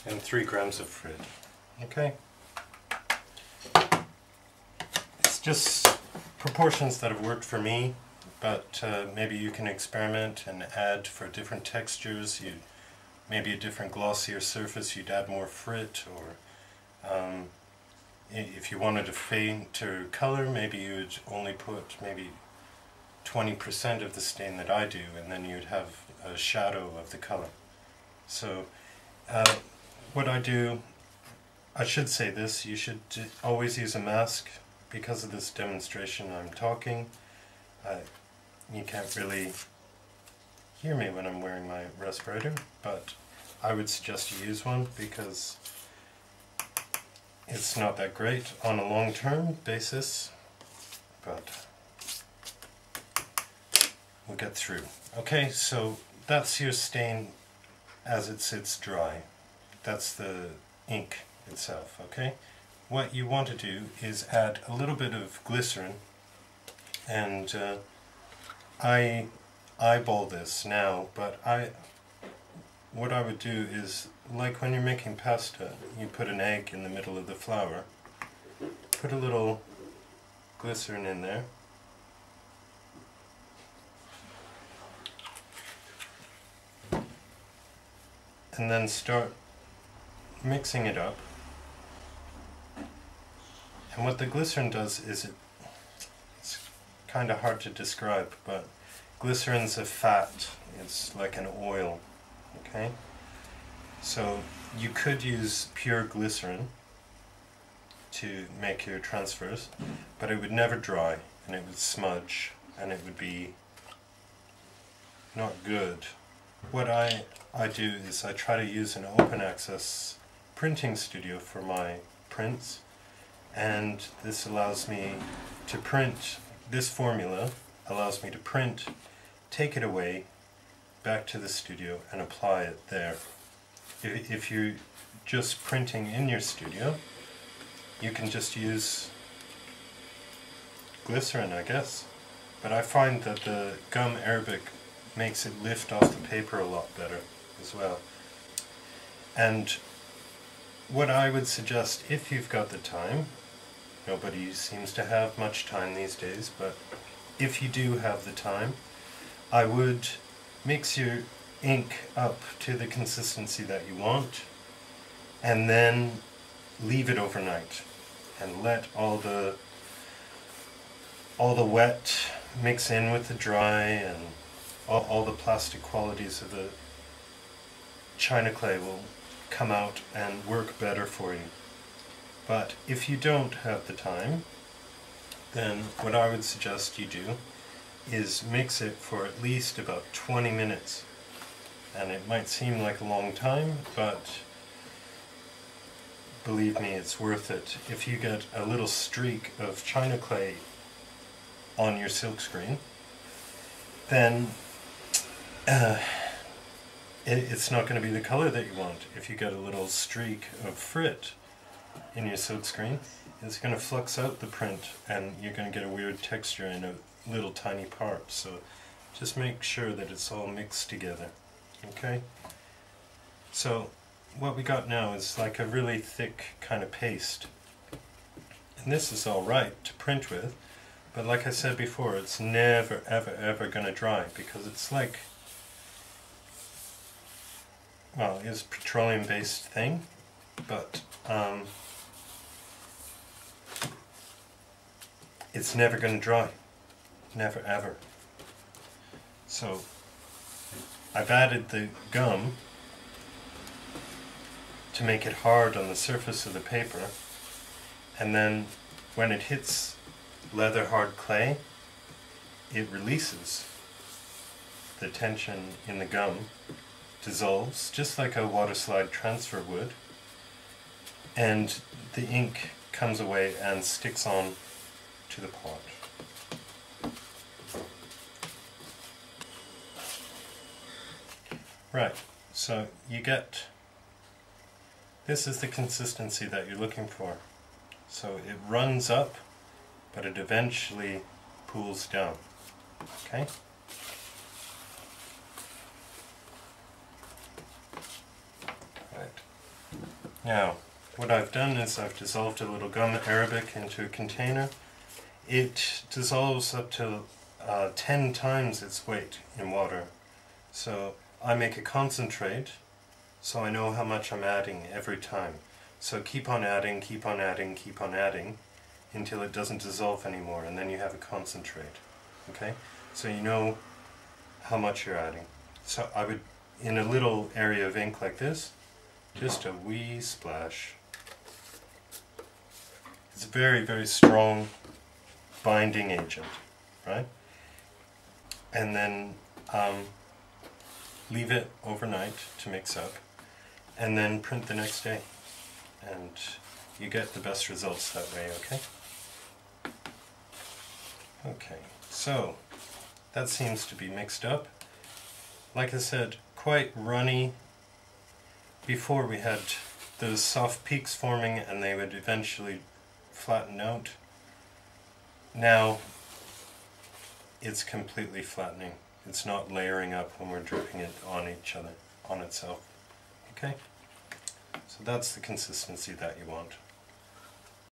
and 3 grams of fruit. Okay? It's just proportions that have worked for me, but maybe you can experiment and add for different textures. Maybe a different glossier surface, you'd add more fruit, or if you wanted a fainter color, maybe you'd only put maybe 20% of the stain that I do, and then you'd have a shadow of the color. So what I do, I should say this, you should always use a mask. Because of this demonstration I'm talking, you can't really hear me when I'm wearing my respirator, but I would suggest you use one because it's not that great on a long-term basis, but we'll get through. Okay, so that's your stain as it sits dry. That's the ink itself, okay? What you want to do is add a little bit of glycerin, and I eyeball this now, but what I would do is, like when you're making pasta, you put an egg in the middle of the flour, put a little glycerin in there, and then start mixing it up. And what the glycerin does is, it's kind of hard to describe, but glycerin's a fat, it's like an oil, okay? So you could use pure glycerin to make your transfers, but it would never dry, and it would smudge, and it would be not good. What I do is I try to use an open access printing studio for my prints, and this allows me to print, this formula allows me to print, take it away, back to the studio and apply it there. If you're just printing in your studio, you can just use glycerin, I guess. But I find that the gum Arabic makes it lift off the paper a lot better as well. And what I would suggest, if you've got the time, nobody seems to have much time these days, but if you do have the time, I would mix your ink up to the consistency that you want, and then leave it overnight and let all the wet mix in with the dry, and all the plastic qualities of the china clay will come out and work better for you. But if you don't have the time, then what I would suggest you do is mix it for at least about 20 minutes. And it might seem like a long time, but believe me, it's worth it. If you get a little streak of china clay on your silkscreen, then it's not going to be the color that you want. If you get a little streak of frit in your silkscreen, it's going to flux out the print, and you're going to get a weird texture in a little tiny part. So just make sure that it's all mixed together. Okay? So what we got now is like a really thick kind of paste. And this is alright to print with, but like I said before, it's never ever going to dry, because it's like, well, it's a petroleum based thing, but it's never going to dry. Never ever. So I've added the gum to make it hard on the surface of the paper, and then when it hits leather hard clay, it releases. The tension in the gum dissolves just like a water slide transfer would, and the ink comes away and sticks on to the pot. Right, so you get, this is the consistency that you're looking for. So it runs up, but it eventually pools down. Okay? Right. Now, what I've done is I've dissolved a little gum arabic into a container. It dissolves up to 10 times its weight in water. So I make a concentrate, so I know how much I'm adding every time. So keep on adding, keep on adding, keep on adding, until it doesn't dissolve anymore, and then you have a concentrate. Okay? So you know how much you're adding. So I would, in a little area of ink like this, just a wee splash. It's a very, very strong binding agent, right? And then leave it overnight to mix up, and then print the next day. And you get the best results that way, okay? Okay, so that seems to be mixed up. Like I said, quite runny. Before we had those soft peaks forming and they would eventually flatten out. Now it's completely flattening. It's not layering up when we're dripping it on each other, on itself. Okay? So that's the consistency that you want.